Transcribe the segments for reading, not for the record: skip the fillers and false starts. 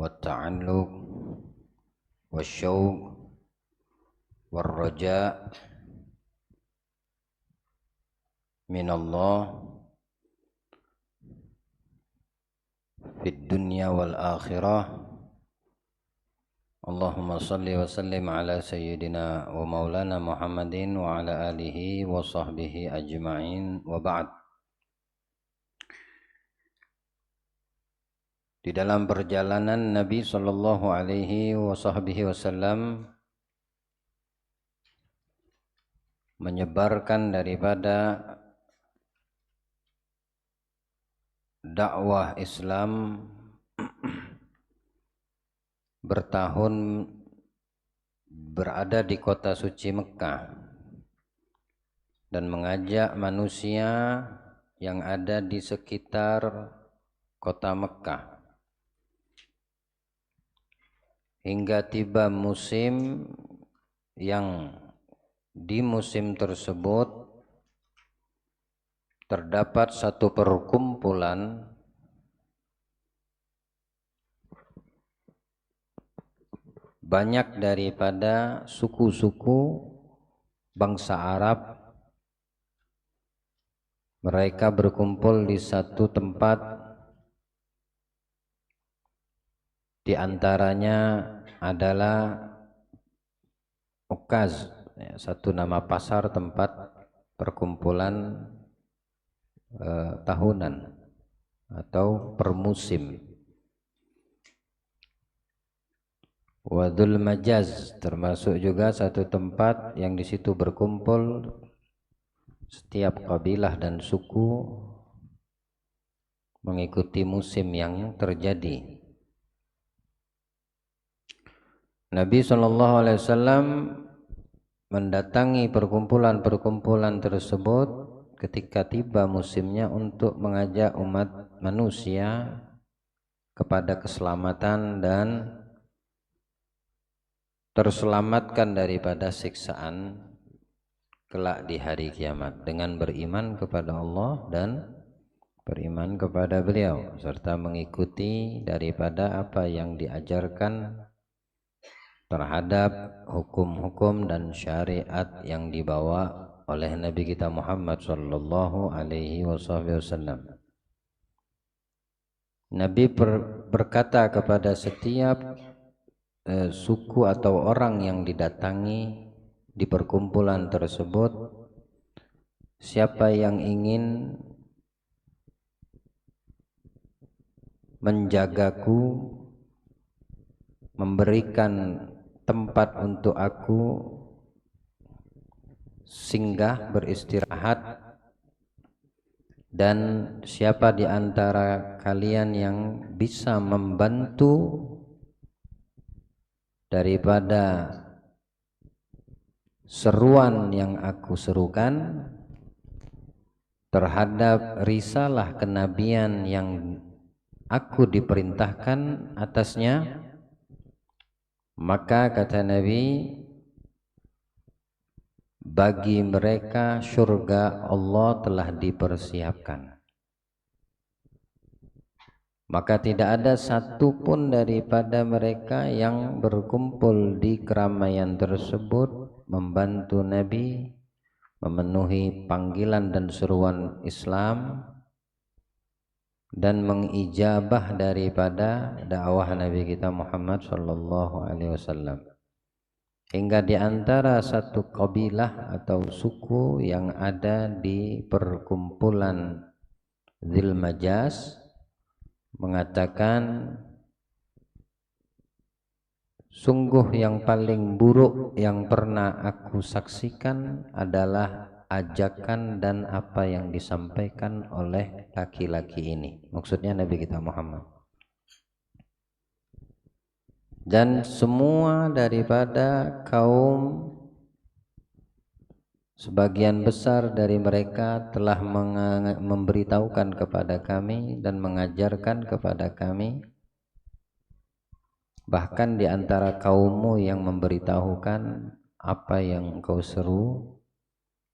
والتعلق والشوق والرجاء من الله في الدنيا والآخرة. اللهم صل وسلم على سيدنا ومولانا محمد وعلى آله وصحبه أجمعين وبعد. Di dalam perjalanan Nabi Shallallahu Alaihi Wasallam menyebarkan daripada dakwah Islam bertahun berada di kota suci Mekah dan mengajak manusia yang ada di sekitar kota Mekah hingga tiba musim yang di musim tersebut terdapat satu perkumpulan banyak daripada suku-suku bangsa Arab. Mereka berkumpul di satu tempat, di antaranya adalah Ukaz, satu nama pasar tempat perkumpulan tahunan atau per musim. Wadul Majaz termasuk juga satu tempat yang di situ berkumpul setiap kabilah dan suku mengikuti musim yang terjadi. Nabi SAW mendatangi perkumpulan-perkumpulan tersebut ketika tiba musimnya untuk mengajak umat manusia kepada keselamatan dan terselamatkan daripada siksaan kelak di hari kiamat dengan beriman kepada Allah dan beriman kepada beliau serta mengikuti daripada apa yang diajarkan terhadap hukum-hukum dan syariat yang dibawa oleh Nabi kita Muhammad sallallahu alaihi wasallam. Nabi berkata kepada setiap suku atau orang yang didatangi di perkumpulan tersebut, siapa yang ingin menjagaku, memberikan tempat untuk aku singgah beristirahat, dan siapa di antara kalian yang bisa membantu daripada seruan yang aku serukan terhadap risalah kenabian yang aku diperintahkan atasnya, maka kata Nabi, bagi mereka surga Allah telah dipersiapkan. Maka tidak ada satu pun daripada mereka yang berkumpul di keramaian tersebut membantu Nabi memenuhi panggilan dan seruan Islam dan mengijabah daripada dakwah Nabi kita Muhammad sallallahu alaihi wasallam. Hingga di antara satu kabilah atau suku yang ada di perkumpulan Dzil Majaz mengatakan, sungguh yang paling buruk yang pernah aku saksikan adalah ajakan dan apa yang disampaikan oleh laki-laki ini, maksudnya Nabi kita Muhammad. Dan semua daripada kaum, sebagian besar dari mereka telah memberitahukan kepada kami dan mengajarkan kepada kami, bahkan di antara kaummu yang memberitahukan apa yang engkau seru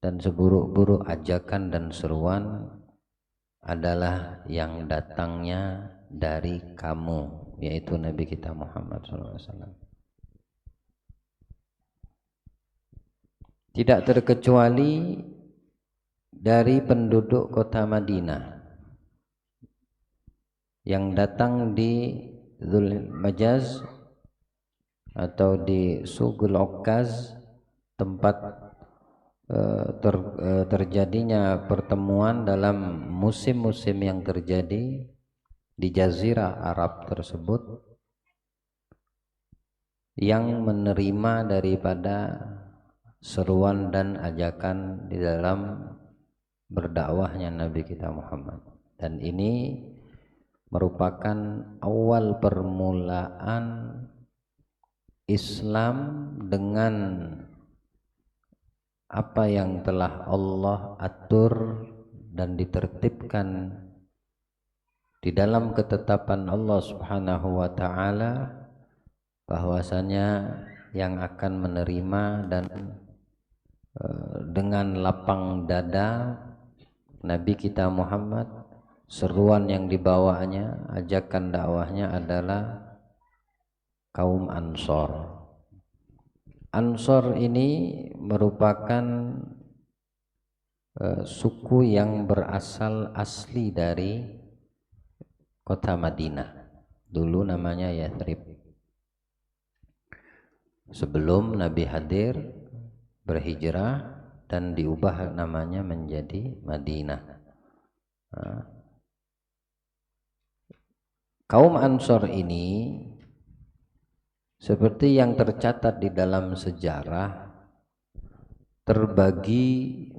dan seburuk-buruk ajakan dan seruan adalah yang datangnya dari kamu, yaitu Nabi kita Muhammad SAW. Tidak terkecuali dari penduduk kota Madinah yang datang di Dzul Majaz atau di Suqul Ukkaz, tempat terjadinya pertemuan dalam musim-musim yang terjadi di Jazirah Arab tersebut, yang menerima daripada seruan dan ajakan di dalam berdakwahnya Nabi kita Muhammad. Dan ini merupakan awal permulaan Islam dengan apa yang telah Allah atur dan ditertibkan di dalam ketetapan Allah Subhanahu wa taala, bahwasanya yang akan menerima dan dengan lapang dada Nabi kita Muhammad, seruan yang dibawanya, ajakan dakwahnya adalah kaum Ansor. Ansor ini merupakan suku yang berasal asli dari kota Madinah. Dulu namanya Yathrib. Sebelum Nabi hadir, berhijrah dan diubah namanya menjadi Madinah. Kaum Ansor ini seperti yang tercatat di dalam sejarah terpecah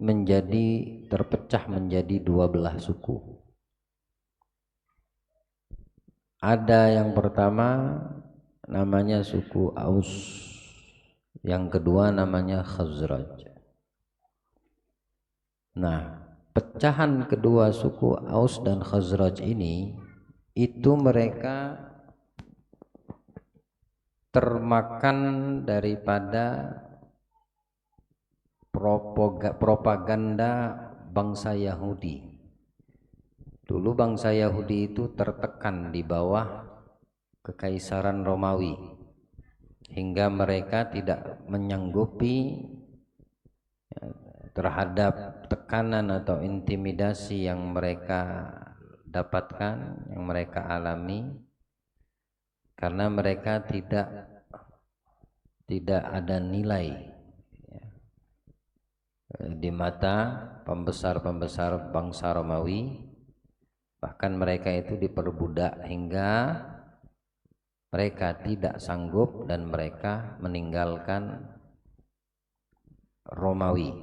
menjadi 12 suku. Ada yang pertama namanya suku Aus, yang kedua namanya Khazraj. Nah, pecahan kedua suku Aus dan Khazraj ini, itu mereka termakan daripada propaganda bangsa Yahudi. Dulu bangsa Yahudi itu tertekan di bawah kekaisaran Romawi, hingga mereka tidak menyanggupi terhadap tekanan atau intimidasi yang mereka dapatkan, yang mereka alami, karena mereka tidak ada nilai di mata pembesar-pembesar bangsa Romawi. Bahkan mereka itu diperbudak hingga mereka tidak sanggup dan mereka meninggalkan Romawi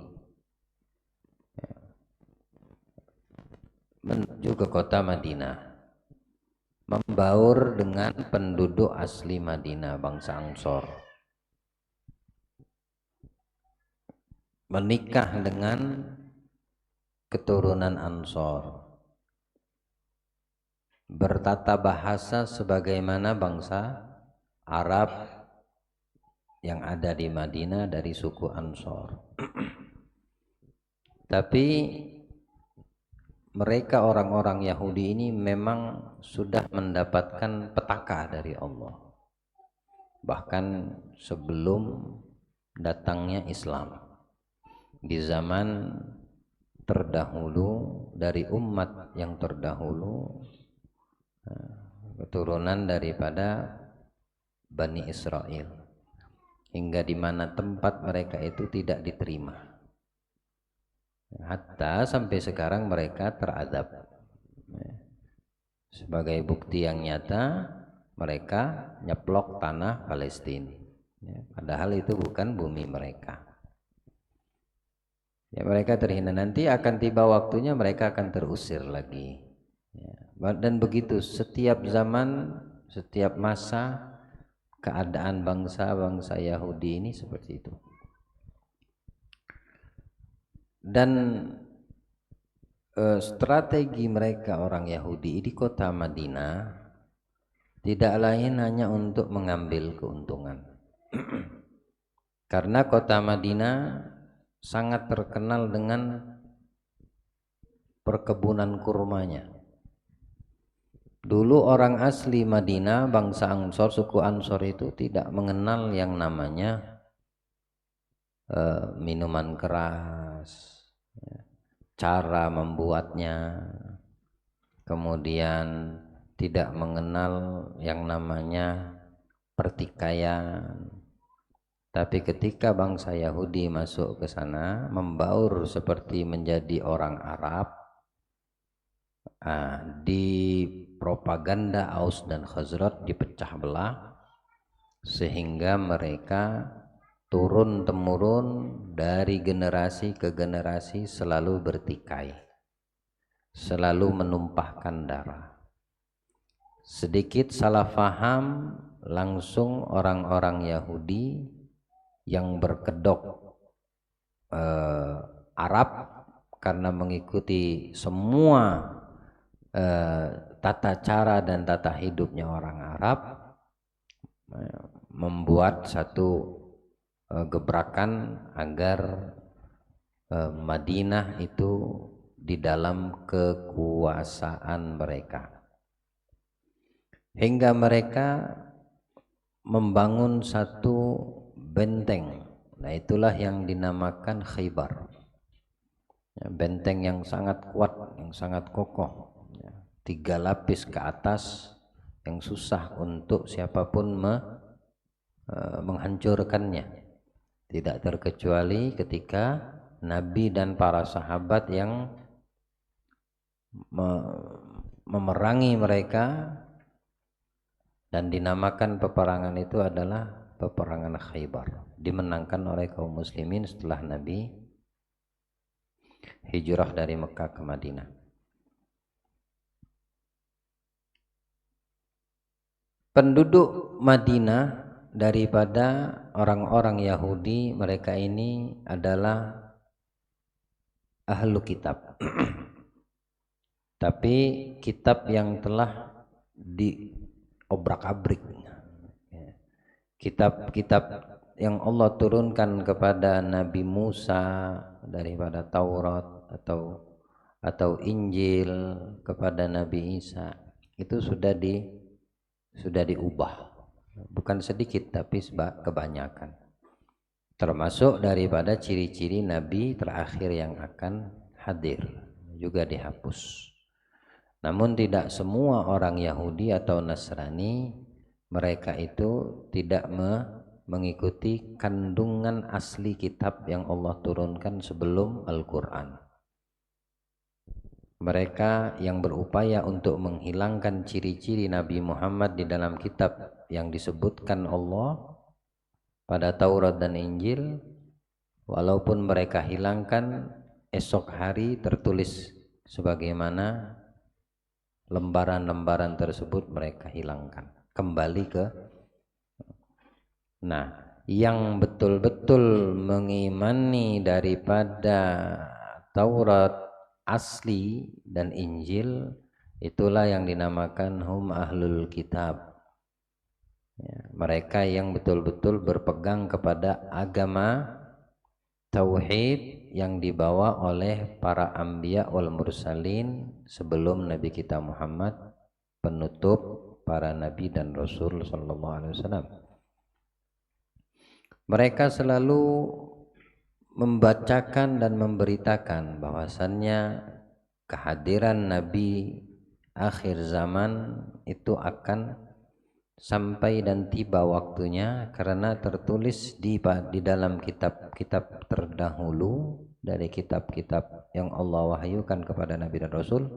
menuju ke kota Madinah, membaur dengan penduduk asli Madinah, bangsa Ansor, menikah dengan keturunan Ansor, bertata bahasa sebagaimana bangsa Arab yang ada di Madinah dari suku Ansor. Tapi mereka orang-orang Yahudi ini memang sudah mendapatkan petaka dari Allah, bahkan sebelum datangnya Islam. Di zaman terdahulu dari umat yang terdahulu, keturunan daripada Bani Israel, hingga di mana tempat mereka itu tidak diterima, hatta sampai sekarang mereka teradab. Sebagai bukti yang nyata, mereka nyeplok tanah Palestina, padahal itu bukan bumi mereka. Ya, mereka terhina. Nanti akan tiba waktunya mereka akan terusir lagi. Dan begitu setiap zaman, setiap masa, keadaan bangsa-bangsa Yahudi ini seperti itu. Dan strategi mereka orang Yahudi di kota Madinah tidak lain hanya untuk mengambil keuntungan. Karena kota Madinah sangat terkenal dengan perkebunan kurmanya. Dulu orang asli Madinah, bangsa Ansor, suku Ansor itu tidak mengenal yang namanya minuman keras, cara membuatnya, kemudian tidak mengenal yang namanya pertikaian. Tapi ketika bangsa Yahudi masuk ke sana, membaur seperti menjadi orang Arab, di propaganda Aus dan Khazraj dipecah belah, sehingga mereka turun temurun dari generasi ke generasi selalu bertikai, selalu menumpahkan darah. Sedikit salah faham, langsung orang-orang Yahudi yang berkedok Arab karena mengikuti semua tata cara dan tata hidupnya orang Arab, membuat satu gebrakan agar Madinah itu di dalam kekuasaan mereka, hingga mereka membangun satu benteng. Nah, itulah yang dinamakan Khaybar, benteng yang sangat kuat, yang sangat kokoh, 3 lapis ke atas, yang susah untuk siapapun menghancurkannya, tidak terkecuali ketika Nabi dan para sahabat yang memerangi mereka, dan dinamakan peperangan itu adalah peperangan Khaybar, dimenangkan oleh kaum muslimin setelah Nabi hijrah dari Mekah ke Madinah. Penduduk Madinah daripada orang-orang Yahudi, mereka ini adalah ahlu kitab. Tapi kitab yang telah diobrak-abrik, kitab-kitab yang Allah turunkan kepada Nabi Musa daripada Taurat atau Injil kepada Nabi Isa, itu sudah diubah, bukan sedikit tapi kebanyakan, termasuk daripada ciri-ciri Nabi terakhir yang akan hadir juga dihapus. Namun tidak semua orang Yahudi atau Nasrani, mereka itu tidak mengikuti kandungan asli kitab yang Allah turunkan sebelum Al-Quran. Mereka yang berupaya untuk menghilangkan ciri-ciri Nabi Muhammad di dalam kitab yang disebutkan Allah pada Taurat dan Injil, walaupun mereka hilangkan, esok hari tertulis sebagaimana lembaran-lembaran tersebut mereka hilangkan, kembali ke. Nah, yang betul-betul mengimani daripada Taurat asli dan Injil, itulah yang dinamakan hum ahlul kitab, ya, mereka yang betul-betul berpegang kepada agama tauhid yang dibawa oleh para anbiya wal mursalin sebelum Nabi kita Muhammad, penutup para nabi dan rasul sallallahu alaihi wasallam. Mereka selalu membacakan dan memberitakan bahwasannya kehadiran Nabi akhir zaman itu akan sampai dan tiba waktunya, karena tertulis di dalam kitab-kitab terdahulu dari kitab-kitab yang Allah wahyukan kepada Nabi dan Rasul,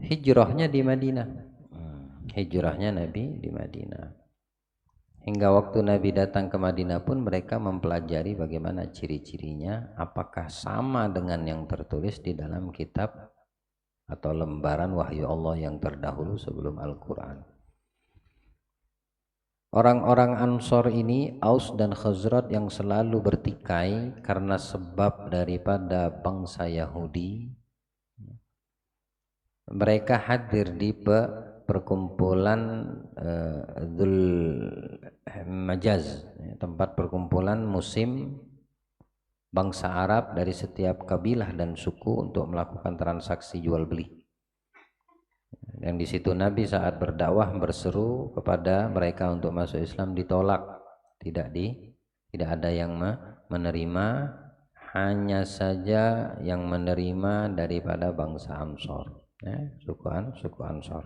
hijrahnya di Madinah. Hijrahnya Nabi di Madinah. Hingga waktu Nabi datang ke Madinah pun mereka mempelajari bagaimana ciri-cirinya, apakah sama dengan yang tertulis di dalam kitab atau lembaran wahyu Allah yang terdahulu sebelum Al-Quran. Orang-orang Ansor ini, Aus dan Khazraj, yang selalu bertikai karena sebab daripada bangsa Yahudi, mereka hadir di perkumpulan Dzul Majaz, tempat perkumpulan musim bangsa Arab dari setiap kabilah dan suku untuk melakukan transaksi jual beli. Yang di situ Nabi saat berdakwah berseru kepada mereka untuk masuk Islam ditolak, tidak ada yang menerima, hanya saja yang menerima daripada bangsa Ansor, suku Ansor.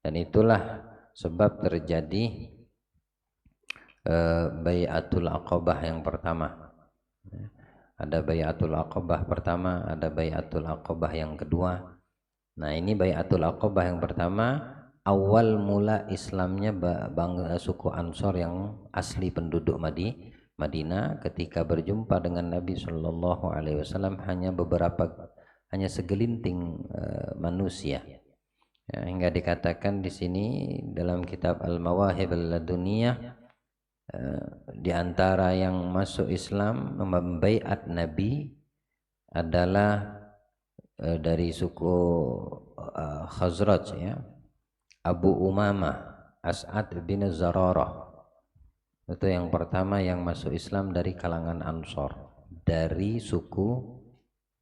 Dan itulah sebab terjadi Bai'atul Aqabah yang pertama. Ada Bai'atul Aqabah pertama, ada Bai'atul Aqabah yang kedua. Nah, ini Bai'atul Aqabah yang pertama, awal mula Islamnya suku Ansor yang asli penduduk Madinah ketika berjumpa dengan Nabi Shallallahu Alaihi Wasallam hanya segelinting manusia. Ya, hingga dikatakan di sini dalam kitab Al-Mawahib Al-Laduniyah, di antara yang masuk Islam membaiat Nabi adalah dari suku Khazraj, ya, Abu Umamah As'ad bin Zararah. Itu yang pertama yang masuk Islam dari kalangan Ansor, dari suku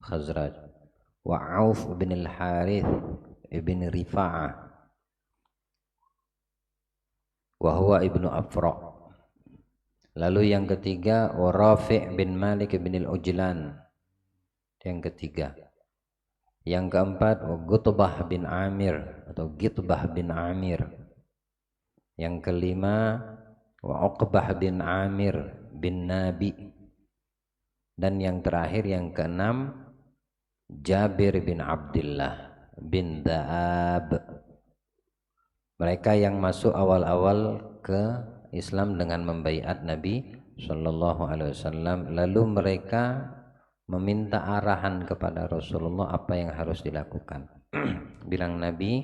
Khazraj. Wa Auf bin al-Harith ibn Rifa'ah wa huwa ibnu Afra. Lalu yang ketiga wa Rafi' bin Malik bin al-Ujlan, yang ketiga. Yang keempat Gutbah bin Amir atau Gitbah bin Amir. Yang kelima Uqbah bin Amir bin Nabi. Dan yang terakhir yang keenam Jabir bin Abdullah bin Da'ab. Mereka yang masuk awal-awal ke Islam dengan membaiat Nabi Sallallahu Alaihi Wasallam. Lalu mereka meminta arahan kepada Rasulullah apa yang harus dilakukan. Bilang Nabi,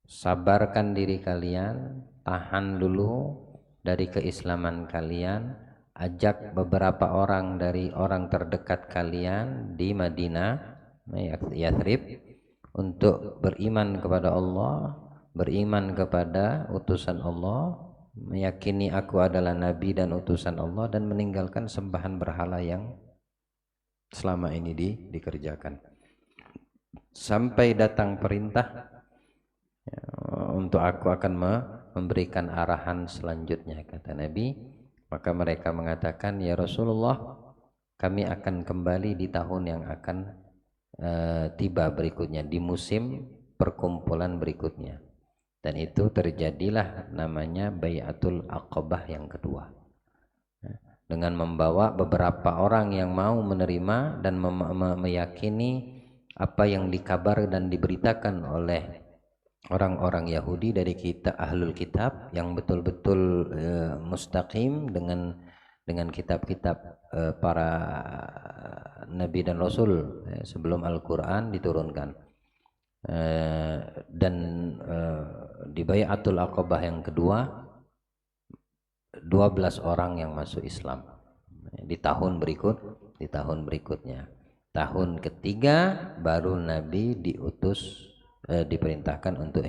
sabarkan diri kalian, tahan dulu dari keislaman kalian, ajak beberapa orang dari orang terdekat kalian di Madinah, Yathrib, untuk beriman kepada Allah, beriman kepada utusan Allah, meyakini aku adalah Nabi dan utusan Allah, dan meninggalkan sembahan berhala yang selama ini dikerjakan, sampai datang perintah, ya, untuk aku akan memberikan arahan selanjutnya, kata Nabi. Maka mereka mengatakan, ya Rasulullah, kami akan kembali di tahun yang akan tiba berikutnya, di musim perkumpulan berikutnya. Dan itu terjadilah namanya Bai'atul Aqabah yang kedua, dengan membawa beberapa orang yang mau menerima dan meyakini apa yang dikabar dan diberitakan oleh orang-orang Yahudi dari kita Ahlul Kitab yang betul-betul mustaqim dengan kitab-kitab para Nabi dan Rasul sebelum Al-Quran diturunkan. Dan di Bai'atul Aqabah yang kedua 12 orang yang masuk Islam di tahun berikutnya. Tahun ketiga baru Nabi diperintahkan untuk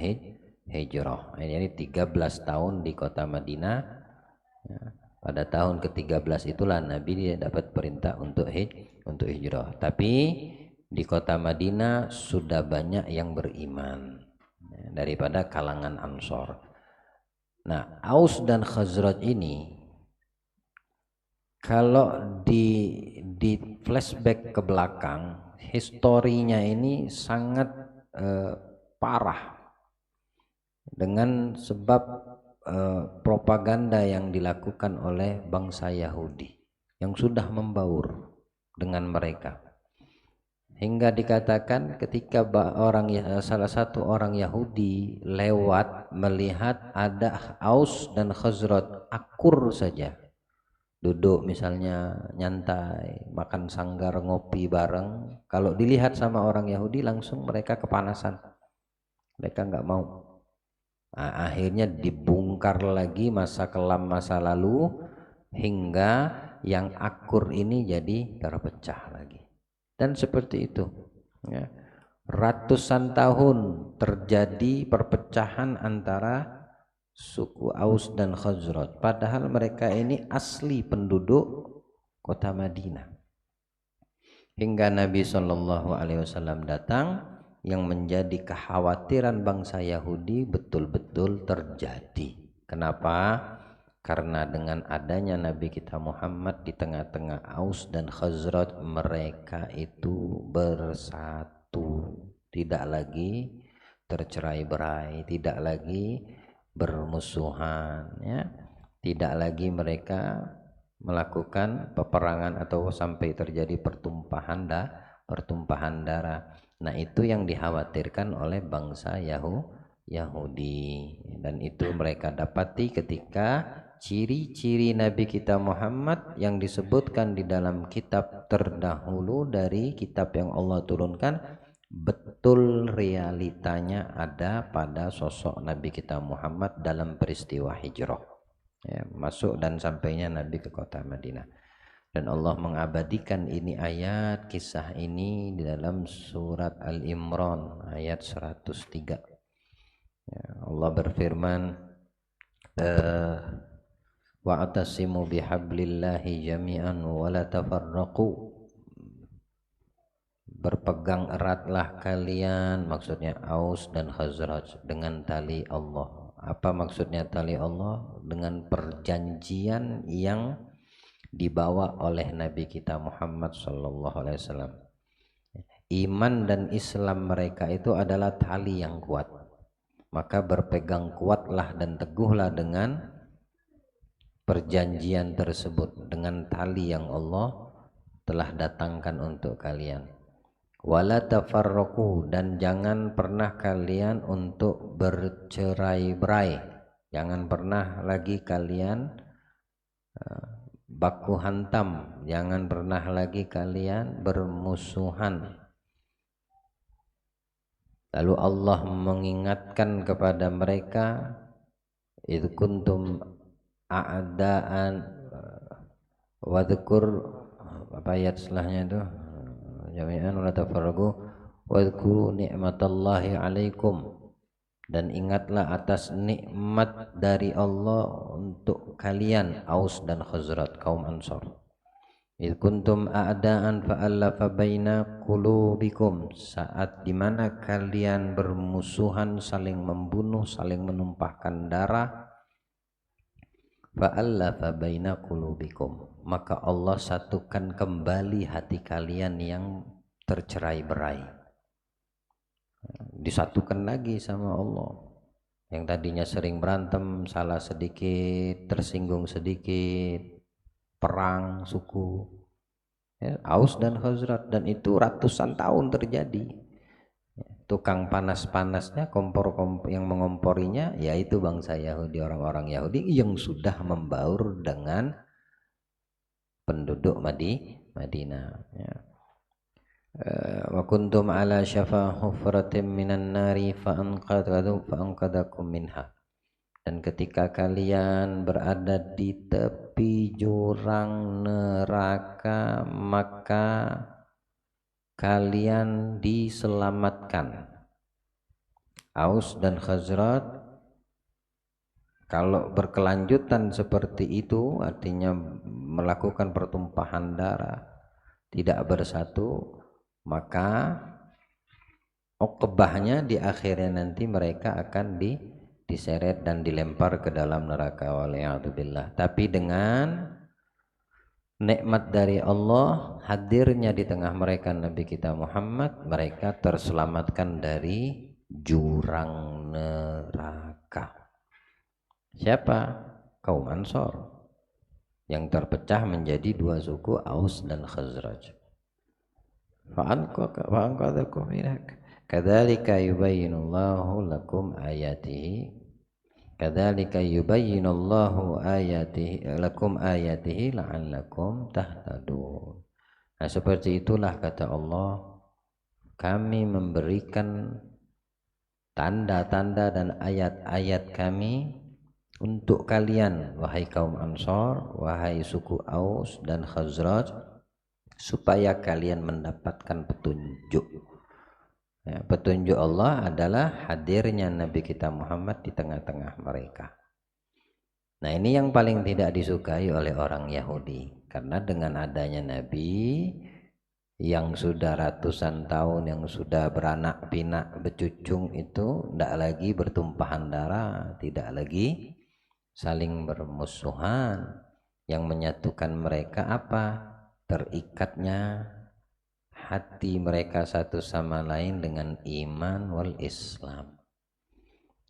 hijrah. Jadi 13 tahun di kota Madinah. Pada tahun ke-13 itulah Nabi dapat perintah untuk hijrah. Tapi di kota Madinah sudah banyak yang beriman daripada kalangan Ansor. Nah, Aus dan Khazraj ini kalau di flashback ke belakang, historinya ini sangat parah dengan sebab propaganda yang dilakukan oleh bangsa Yahudi yang sudah membaur dengan mereka. Hingga dikatakan ketika salah satu orang Yahudi lewat melihat ada Aus dan Khazraj akur saja, duduk misalnya nyantai, makan sanggar, ngopi bareng, kalau dilihat sama orang Yahudi langsung mereka kepanasan, mereka nggak mau. Nah, akhirnya dibongkar lagi masa kelam masa lalu hingga yang akur ini jadi terpecah lagi. Dan seperti itu, ya. Ratusan tahun terjadi perpecahan antara suku Aus dan Khazraj, padahal mereka ini asli penduduk kota Madinah. Hingga Nabi Shallallahu Alaihi Wasallam datang yang menjadi kekhawatiran bangsa Yahudi betul-betul terjadi. Kenapa? Karena dengan adanya Nabi kita Muhammad di tengah-tengah Aus dan Khazraj, mereka itu bersatu, tidak lagi tercerai-berai, tidak lagi bermusuhan, ya. Tidak lagi mereka melakukan peperangan atau sampai terjadi pertumpahan darah. Nah, itu yang dikhawatirkan oleh bangsa Yahudi, dan itu mereka dapati ketika ciri-ciri Nabi kita Muhammad yang disebutkan di dalam kitab terdahulu dari kitab yang Allah turunkan, betul realitanya ada pada sosok Nabi kita Muhammad dalam peristiwa hijrah, ya, masuk dan sampainya Nabi ke kota Madinah. Dan Allah mengabadikan ini ayat kisah ini di dalam surat Al-Imran ayat 103. Ya, Allah berfirman, wa'tasimu bihablillahi jami'an wa la tafarraqu. Berpegang eratlah kalian, maksudnya Aus dan Khazraj, dengan tali Allah. Apa maksudnya tali Allah? Dengan perjanjian yang dibawa oleh Nabi kita Muhammad sallallahu alaihi wasallam. Iman dan Islam mereka itu adalah tali yang kuat. Maka berpegang kuatlah dan teguhlah dengan perjanjian tersebut, dengan tali yang Allah telah datangkan untuk kalian. Wala tafarraqu, dan jangan pernah kalian untuk bercerai-berai. Jangan pernah lagi kalian baku hantam, jangan pernah lagi kalian bermusuhan. Lalu Allah mengingatkan kepada mereka, idh kuntum a'daan wadhkur, apa ayat setelahnya itu, jami'an wa tafarraqu wadhkuru ni'matallahi 'alaikum, dan ingatlah atas nikmat dari Allah untuk kalian, Aus dan Khazraj, kaum Ansar. Idh kuntum a'daan fa'allafa baina qulubikum, saat dimana kalian bermusuhan, saling membunuh, saling menumpahkan darah. Fa'allafa baina qulubikum, maka Allah satukan kembali hati kalian yang tercerai-berai, disatukan lagi sama Allah. Yang tadinya sering berantem, salah sedikit, tersinggung sedikit, perang suku, ya, Aus dan Khazraj, dan itu ratusan tahun terjadi. Tukang panas-panasnya, kompor yang mengomporinya, yaitu bangsa Yahudi, orang-orang Yahudi yang sudah membaur dengan penduduk Madinah, ya. Wa kuntum ala syafa hufratin minan nari fa'anqadakum minha, dan ketika kalian berada di tepi jurang neraka, maka kalian diselamatkan. Aus dan Khazraj kalau berkelanjutan seperti itu, artinya melakukan pertumpahan darah, tidak bersatu, maka ukbahnya di akhirnya nanti mereka akan diseret dan dilempar ke dalam neraka, waliyadzubillah. Tapi dengan nikmat dari Allah hadirnya di tengah mereka Nabi kita Muhammad, mereka terselamatkan dari jurang neraka. Siapa? Kaum Ansor yang terpecah menjadi dua suku, Aus dan Khazraj. Fa'anqadhakum minhak kadzalika yubayyinullahu lakum ayatihi, kadzalika yubayyinullahu ayatihi lakum ayatihi la'allakum tahtadun. Nah, seperti itulah kata Allah, kami memberikan tanda-tanda dan ayat-ayat kami untuk kalian, wahai kaum Ansar, wahai suku Aus dan Khazraj, supaya kalian mendapatkan petunjuk. Ya, petunjuk Allah adalah hadirnya Nabi kita Muhammad di tengah-tengah mereka. Nah, ini yang paling tidak disukai oleh orang Yahudi, karena dengan adanya Nabi, yang sudah ratusan tahun, yang sudah beranak pinak becucung itu tidak lagi bertumpahan darah, tidak lagi saling bermusuhan. Yang menyatukan mereka apa? Terikatnya hati mereka satu sama lain dengan iman wal Islam.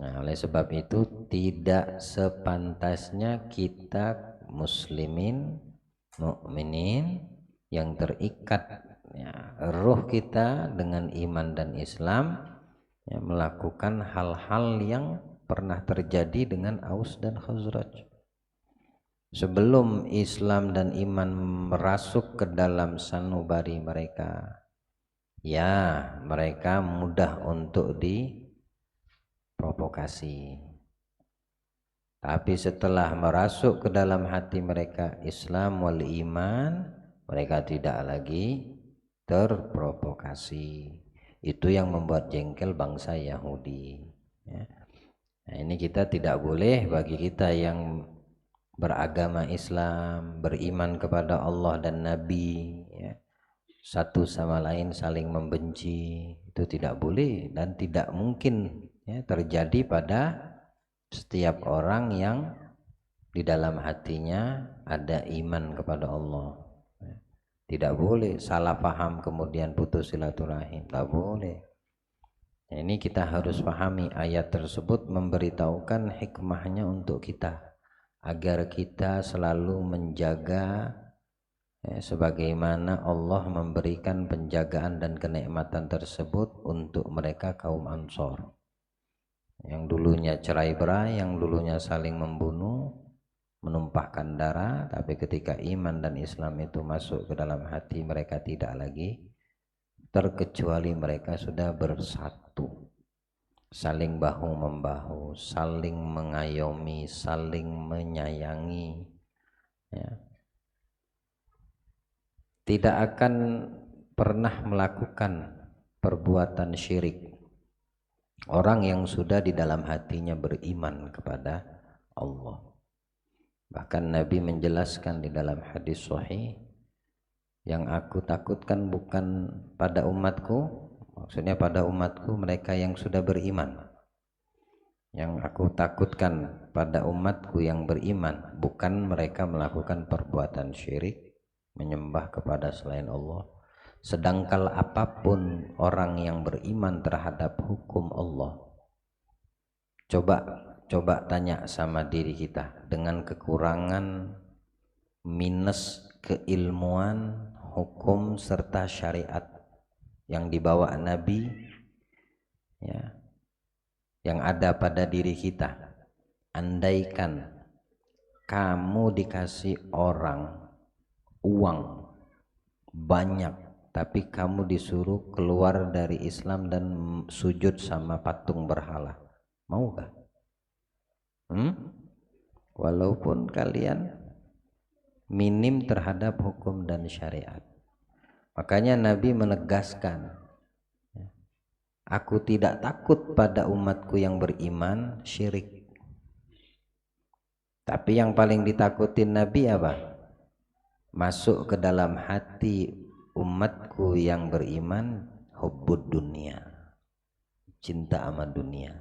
Nah, oleh sebab itu tidak sepantasnya kita muslimin, mukminin yang terikat ya, ruh kita dengan iman dan Islam ya, melakukan hal-hal yang pernah terjadi dengan Aus dan Khazraj. Sebelum Islam dan iman merasuk ke dalam sanubari mereka, ya mereka mudah untuk diprovokasi. Tapi setelah merasuk ke dalam hati mereka Islam wal iman, mereka tidak lagi terprovokasi. Itu yang membuat jengkel bangsa Yahudi ya. Nah, ini kita tidak boleh, bagi kita yang beragama Islam, beriman kepada Allah dan Nabi ya, satu sama lain saling membenci, itu tidak boleh dan tidak mungkin ya, terjadi pada setiap orang yang di dalam hatinya ada iman kepada Allah. Tidak boleh salah paham kemudian putus silaturahim, tidak boleh. Ini kita harus pahami, ayat tersebut memberitahukan hikmahnya untuk kita agar kita selalu menjaga ya, sebagaimana Allah memberikan penjagaan dan kenikmatan tersebut untuk mereka kaum Ansor yang dulunya cerai berai, yang dulunya saling membunuh, menumpahkan darah, tapi ketika iman dan Islam itu masuk ke dalam hati mereka tidak lagi, terkecuali mereka sudah bersatu, saling bahu membahu, saling mengayomi, saling menyayangi ya. Tidak akan pernah melakukan perbuatan syirik orang yang sudah di dalam hatinya beriman kepada Allah. Bahkan Nabi menjelaskan di dalam hadis sahih, yang aku takutkan bukan pada umatku, maksudnya pada umatku mereka yang sudah beriman. Yang aku takutkan pada umatku yang beriman bukan mereka melakukan perbuatan syirik, menyembah kepada selain Allah. Sedangkal apapun orang yang beriman terhadap hukum Allah, coba tanya sama diri kita, dengan kekurangan minus keilmuan hukum serta syariat yang dibawa Nabi ya, yang ada pada diri kita, andaikan kamu dikasih orang uang banyak tapi kamu disuruh keluar dari Islam dan sujud sama patung berhala, mau gak? Walaupun kalian minim terhadap hukum dan syariat. Makanya Nabi menegaskan, aku tidak takut pada umatku yang beriman syirik. Tapi yang paling ditakutin Nabi apa? Masuk ke dalam hati umatku yang beriman hubbud dunia, cinta sama dunia,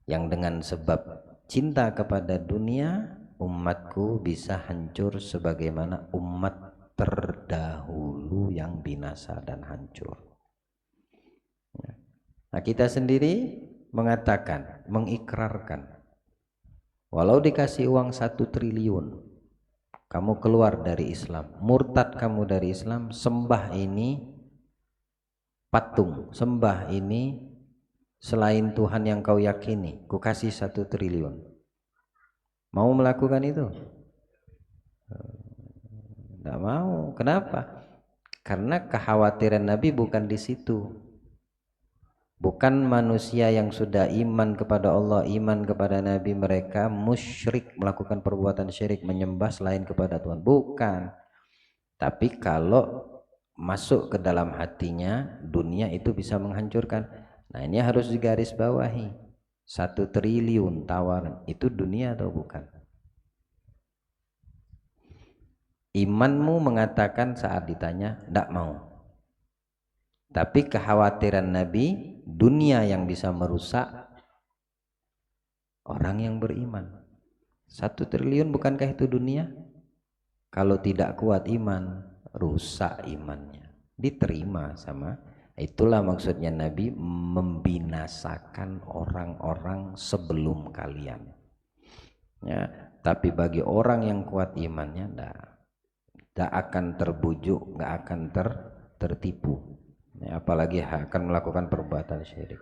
yang dengan sebab cinta kepada dunia umatku bisa hancur sebagaimana umat terdahulu yang binasa dan hancur. Nah, kita sendiri mengatakan, mengikrarkan, walau dikasih uang 1 triliun kamu keluar dari Islam, murtad kamu dari Islam, sembah ini patung, sembah ini selain Tuhan yang kau yakini, ku kasih 1 triliun, mau melakukan itu? Tidak mau. Kenapa? Karena kekhawatiran Nabi bukan di situ. Bukan manusia yang sudah iman kepada Allah, iman kepada Nabi, mereka musyrik, melakukan perbuatan syirik, menyembah selain kepada Tuhan, bukan. Tapi kalau masuk ke dalam hatinya, dunia itu bisa menghancurkan. Nah, ini harus digarisbawahi. 1 triliun tawaran itu dunia atau bukan? Imanmu mengatakan saat ditanya tidak mau. Tapi kekhawatiran Nabi, dunia yang bisa merusak orang yang beriman. 1 triliun bukankah itu dunia? Kalau tidak kuat iman, rusak imannya. Diterima sama. Itulah maksudnya Nabi membinasakan orang-orang sebelum kalian. Ya, tapi bagi orang yang kuat imannya, tidak akan terbujuk, nggak akan tertipu. Ya, apalagi akan melakukan perbuatan syirik.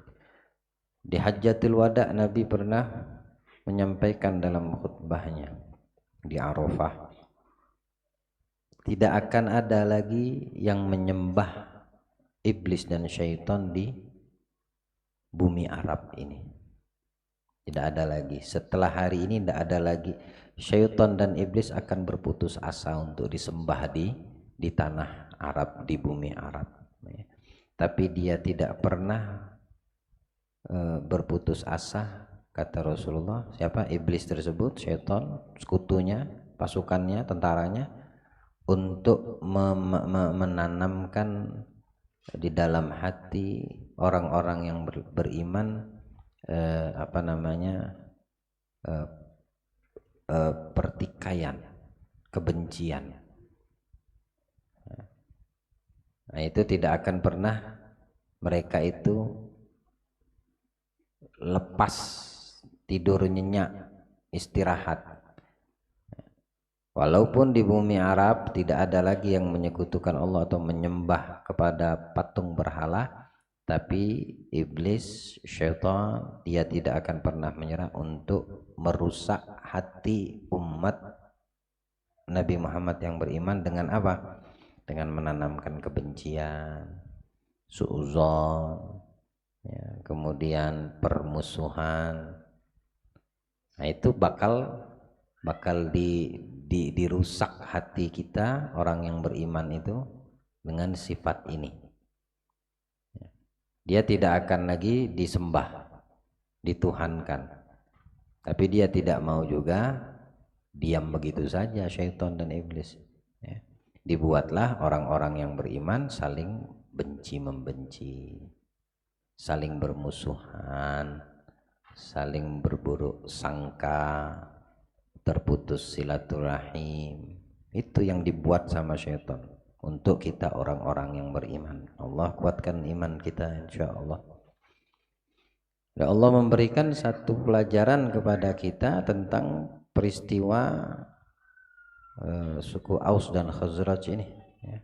Di Hajjatul Wada Nabi pernah menyampaikan dalam khutbahnya di Arafah, tidak akan ada lagi yang menyembah iblis dan syaitan di bumi Arab ini. Tidak ada lagi. Setelah hari ini tidak ada lagi. Syaitan dan iblis akan berputus asa untuk disembah di tanah Arab, di bumi Arab. Tapi dia tidak pernah berputus asa, kata Rasulullah. Siapa? Iblis tersebut, syaitan, sekutunya, pasukannya, tentaranya, untuk menanamkan di dalam hati orang-orang yang beriman pertikaian, kebencian. Nah, itu tidak akan pernah mereka itu lepas, tidur nyenyak, istirahat. Walaupun di bumi Arab tidak ada lagi yang menyekutukan Allah atau menyembah kepada patung berhala, tapi iblis, syaitan, dia tidak akan pernah menyerah untuk merusak hati umat Nabi Muhammad yang beriman dengan apa? Dengan menanamkan kebencian, suudzon, ya, kemudian permusuhan. Nah, itu bakal dirusak hati kita, orang yang beriman itu, dengan sifat ini. Dia tidak akan lagi disembah, dituhankan, tapi dia tidak mau juga diam begitu saja syaitan dan iblis. Ya. Dibuatlah orang-orang yang beriman saling benci-membenci, saling bermusuhan, saling berburuk sangka, terputus silaturahim. Itu yang dibuat sama syaitan untuk kita orang-orang yang beriman. Allah kuatkan iman kita insyaallah. Ya, Allah memberikan satu pelajaran kepada kita tentang peristiwa suku Aus dan Khazraj ini, ya,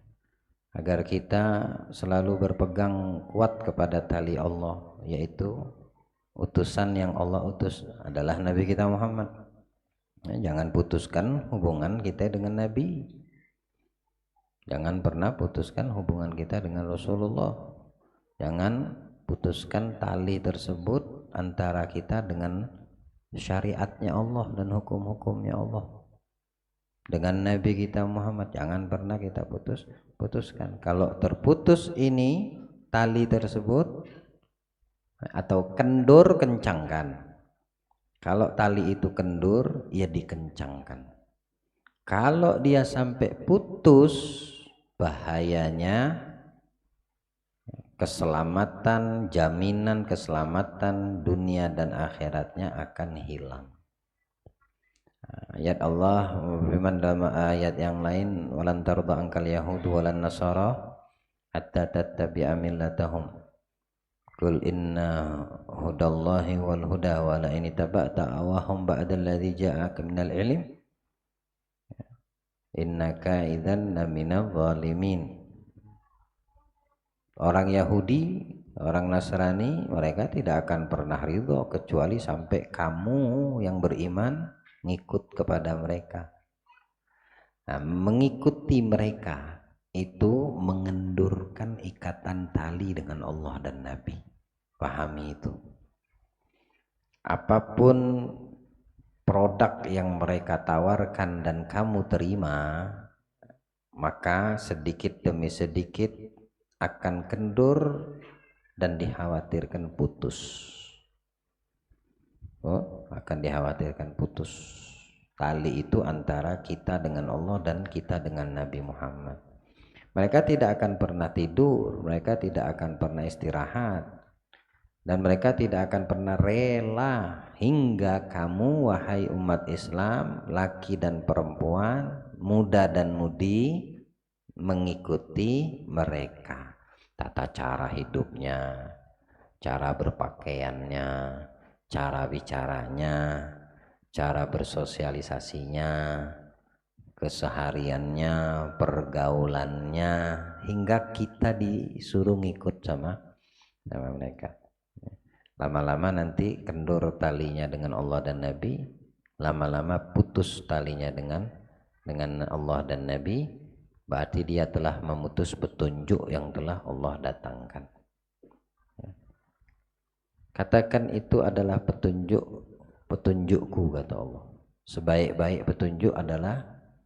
agar kita selalu berpegang kuat kepada tali Allah, yaitu utusan yang Allah utus adalah Nabi kita Muhammad. Ya, jangan putuskan hubungan kita dengan Nabi. Jangan pernah putuskan hubungan kita dengan Rasulullah. Jangan putuskan tali tersebut antara kita dengan syariatnya Allah dan hukum-hukumnya Allah. Dengan Nabi kita Muhammad jangan pernah kita putuskan. Kalau terputus ini tali tersebut atau kendur, kencangkan. Kalau tali itu kendur, ya dikencangkan. Kalau dia sampai putus, bahayanya keselamatan, jaminan keselamatan dunia dan akhiratnya akan hilang. Ayat Allah firman dalam ayat yang lain, walan tarda angkal yahudu walan nasara hatta tattabi'a millatahum. Qul inna hudallahi wal huda wa la in taba'ta awahum ba'da alladhi ja'aka minal ilm innaka idzan laminadh zalimin. Orang Yahudi, orang Nasrani, mereka tidak akan pernah ridho kecuali sampai kamu yang beriman ngikut kepada mereka. Nah, mengikuti mereka itu mengendurkan ikatan tali dengan Allah dan Nabi. Pahami itu. Apapun produk yang mereka tawarkan dan kamu terima, maka sedikit demi sedikit akan kendur dan dikhawatirkan putus. Akan dikhawatirkan putus. tali itu antara kita dengan Allah dan kita dengan Nabi Muhammad. Mereka tidak akan pernah tidur, mereka tidak akan pernah istirahat, dan mereka tidak akan pernah rela hingga kamu wahai umat Islam, laki dan perempuan, muda dan mudi, mengikuti mereka. Tata cara hidupnya, cara berpakaiannya, cara bicaranya, cara bersosialisasinya, kesehariannya, pergaulannya, hingga kita disuruh ngikut sama mereka. Lama-lama nanti kendur talinya dengan Allah dan Nabi, lama-lama putus talinya dengan Allah dan Nabi, berarti dia telah memutus petunjuk yang telah Allah datangkan. Katakan itu adalah petunjukku, kata Allah. Sebaik-baik petunjuk adalah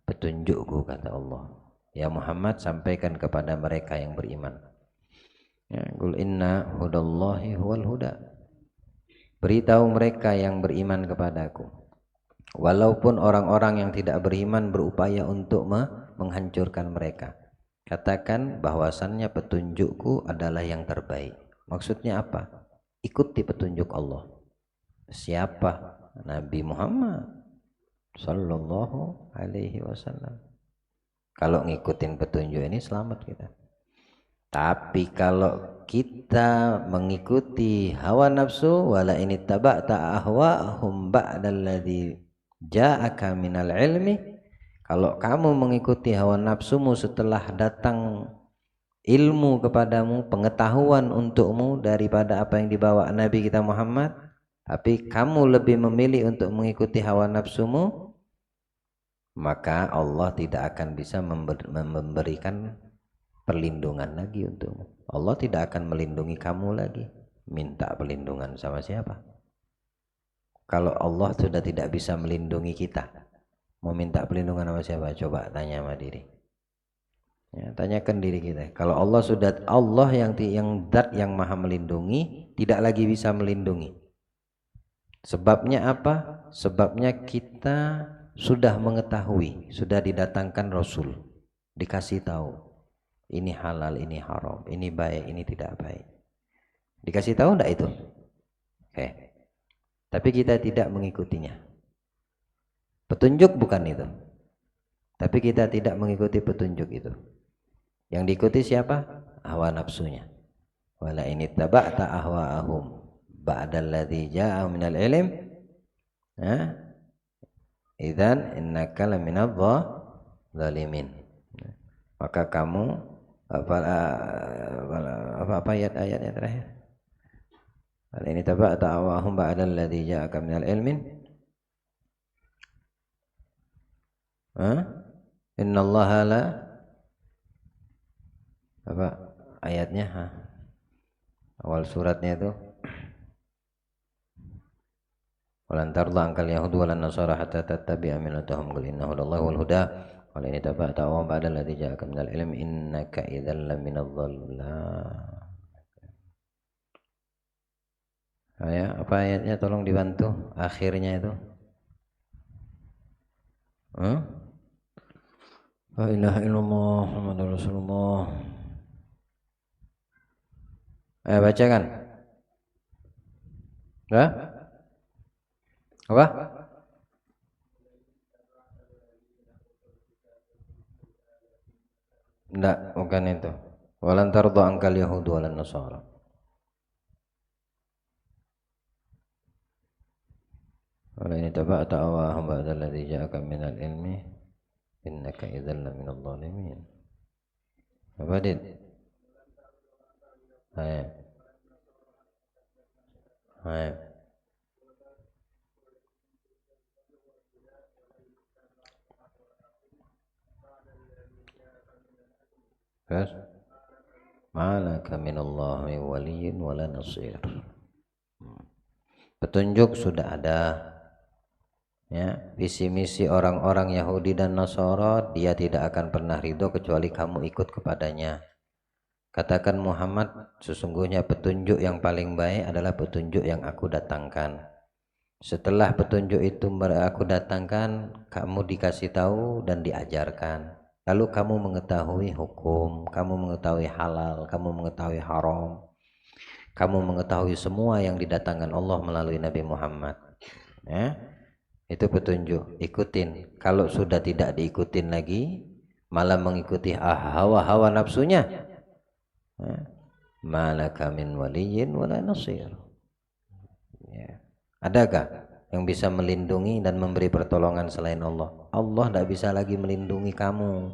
petunjukku, kata Allah. Ya Muhammad, sampaikan kepada mereka yang beriman. Ya, qul inna hudallahi huwal huda. Beritahu mereka yang beriman kepadaku. Walaupun orang-orang yang tidak beriman berupaya untuk menghancurkan mereka, katakan bahwasannya petunjukku adalah yang terbaik. Maksudnya apa? Ikuti petunjuk Allah. Siapa? Nabi Muhammad sallallahu alaihi wasallam. Kalau ngikutin petunjuk ini selamat kita. Tapi kalau kita mengikuti hawa nafsu, wala ini taba'ta ahwa'ahum ba'dalladzi ja'aka minal ilmi, kalau kamu mengikuti hawa nafsumu setelah datang ilmu kepadamu, pengetahuan untukmu daripada apa yang dibawa Nabi kita Muhammad, tapi kamu lebih memilih untuk mengikuti hawa nafsumu, maka Allah tidak akan bisa memberikan perlindungan lagi untukmu. Allah tidak akan melindungi kamu lagi. Minta perlindungan sama siapa? Kalau Allah sudah tidak bisa melindungi kita, mau minta perlindungan sama siapa? Coba tanya sama diri. Ya, tanyakan diri kita. Kalau Allah sudah, Allah yang zat yang maha melindungi, tidak lagi bisa melindungi. Sebabnya apa? Sebabnya kita sudah mengetahui, sudah didatangkan Rasul, dikasih tahu. Ini halal, ini haram, ini baik, ini tidak baik. Dikasih tahu enggak itu? Oke. Tapi kita tidak mengikutinya. Petunjuk bukan itu. Tapi kita tidak mengikuti petunjuk itu. Yang diikuti siapa? Hawa nafsunya. Wala ini taba'ta ahwa'ahum ba'dalladzi ja'a minal ilm. Idzan innaka laminadh dhalimin. Maka kamu apa ayat-ayatnya terakhir? Wala ini taba'ta ahwa'ahum ba'dalladzi ja'aka minal ilmin. Innallaha la apa ayatnya? Awal suratnya itu. Walan tarda ankal yahudu walan nasara hatta tattabi'a millatahum qul inna hudallahi wal huda wala in taba'ta wa ba'da alladhi ja'aka minal ilmi innaka idzal laminadh dhallal. Ya, apa ayatnya tolong dibantu akhirnya itu. La ilaha illallah Muhammadur Rasulullah. Ayo bacakan. Hah? Apa? Enggak, bukan itu. Walan tarda ankal yahudu walan nasara. Wala in taba'ta awahum ba'da alladhi ja'aka minal ilmi innaka idzal laminadh dhalimin. Apa dit? Hai. Hai. Terus malaka minallahi waliyyin wala nasir. Petunjuk sudah ada. Ya, visi misi orang-orang Yahudi dan Nasara, dia tidak akan pernah ridho kecuali kamu ikut kepadanya. Katakan Muhammad, sesungguhnya petunjuk yang paling baik adalah petunjuk yang aku datangkan. Setelah petunjuk itu aku datangkan, kamu dikasih tahu dan diajarkan. Lalu kamu mengetahui hukum, kamu mengetahui halal, kamu mengetahui haram, kamu mengetahui semua yang didatangkan Allah melalui Nabi Muhammad. Ya, itu petunjuk, ikutin. Kalau sudah tidak diikutin lagi, malah mengikuti hawa nafsunya, ya, malaka min waliyyin wala nasir. Ya. Adakah yang bisa melindungi dan memberi pertolongan selain Allah? Allah tidak bisa lagi melindungi kamu.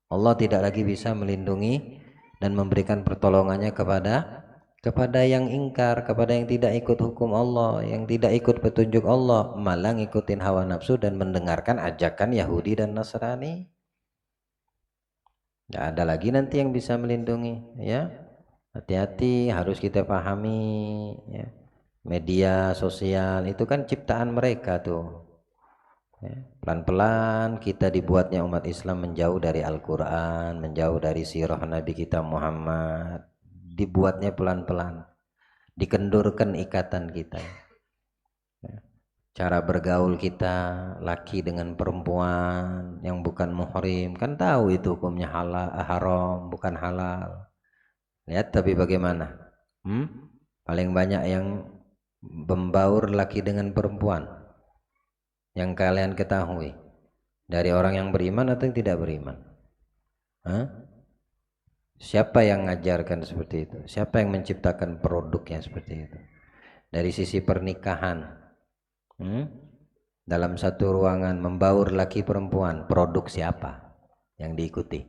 Allah tidak lagi bisa melindungi dan memberikan pertolongannya kepada yang ingkar, kepada yang tidak ikut hukum Allah, yang tidak ikut petunjuk Allah, malah ngikutin hawa nafsu dan mendengarkan ajakan Yahudi dan Nasrani. Tidak ada lagi nanti yang bisa melindungi, ya. Hati-hati, harus kita pahami, ya. Media sosial itu kan ciptaan mereka tuh, ya. Pelan-pelan kita dibuatnya umat Islam menjauh dari Al-Quran, menjauh dari sirah Nabi kita Muhammad, dibuatnya pelan-pelan, dikendurkan ikatan kita, ya. Cara bergaul kita, laki dengan perempuan yang bukan muhrim, kan tahu itu hukumnya halal, haram, bukan halal. Lihat tapi bagaimana, paling banyak yang membaur laki dengan perempuan yang kalian ketahui dari orang yang beriman atau yang tidak beriman. Siapa yang mengajarkan seperti itu? Siapa yang menciptakan produknya seperti itu? Dari sisi pernikahan, dalam satu ruangan membaur laki perempuan, produk siapa yang diikuti?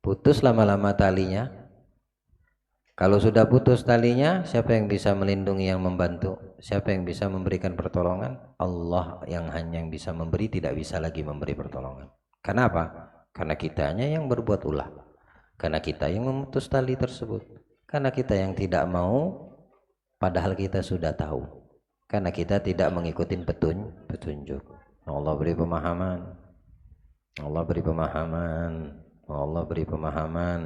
Putus lama-lama talinya. Kalau sudah putus talinya, siapa yang bisa melindungi, yang membantu? Siapa yang bisa memberikan pertolongan? Allah yang hanya yang bisa memberi, tidak bisa lagi memberi pertolongan. Kenapa? Karena kitanya yang berbuat ulah. Karena kita yang memutus tali tersebut. Karena kita yang tidak mau, padahal kita sudah tahu. Karena kita tidak mengikuti petunjuk. Allah beri pemahaman. Allah beri pemahaman. Allah beri pemahaman.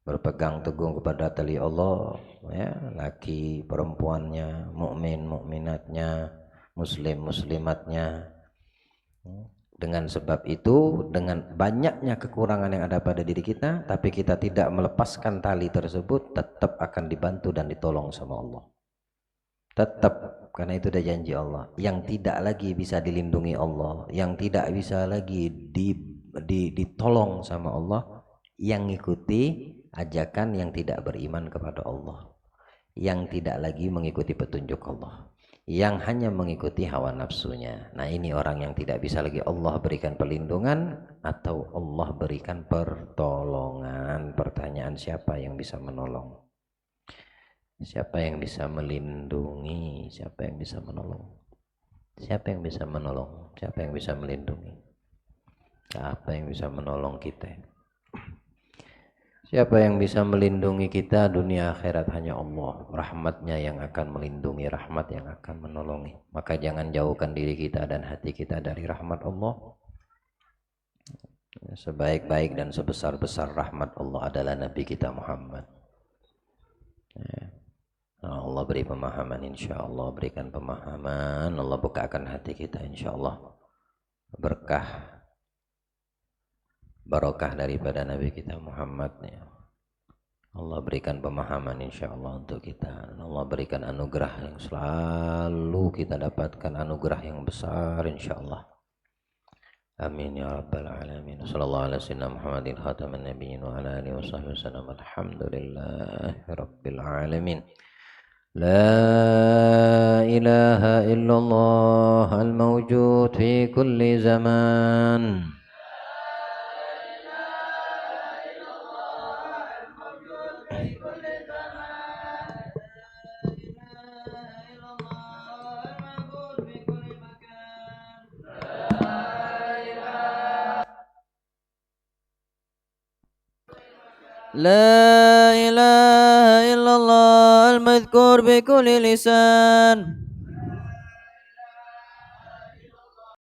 Berpegang teguh kepada tali Allah, ya, laki perempuannya, mukmin mukminatnya, muslim muslimatnya. Dengan sebab itu, dengan banyaknya kekurangan yang ada pada diri kita, tapi kita tidak melepaskan tali tersebut, tetap akan dibantu dan ditolong sama Allah. Tetap, karena itu udah janji Allah. Yang tidak lagi bisa dilindungi Allah, yang tidak bisa lagi ditolong sama Allah, yang ngikuti ajakan yang tidak beriman kepada Allah, yang tidak lagi mengikuti petunjuk Allah, yang hanya mengikuti hawa nafsunya. Nah, ini orang yang tidak bisa lagi Allah berikan perlindungan atau Allah berikan pertolongan. Pertanyaan, siapa yang bisa menolong? Siapa yang bisa melindungi? Siapa yang bisa menolong? Siapa yang bisa menolong? Siapa yang bisa melindungi? Siapa yang bisa menolong kita? Siapa yang bisa melindungi kita dunia akhirat? Hanya Allah. Rahmatnya yang akan melindungi, rahmat yang akan menolongi. Maka jangan jauhkan diri kita dan hati kita dari rahmat Allah. Sebaik-baik dan sebesar-besar rahmat Allah adalah Nabi kita Muhammad. Allah beri pemahaman, insya Allah. Berikan pemahaman, Allah bukakan hati kita, insya Allah. Berkah, barokah daripada Nabi kita Muhammad, ya. Allah berikan pemahaman insya Allah untuk kita. Allah berikan anugerah yang selalu kita dapatkan, anugerah yang besar insya Allah. Amin ya rabbal alamin. Sallallahu alaihi wasallam Muhammadin khataman nabiyyin wa ala alihi washabbihi wasallam. Alhamdulillahi rabbil alamin. La ilaha illallah al-mawjud fi kulli zaman. لا إله إلا الله المذكور بكل لسان.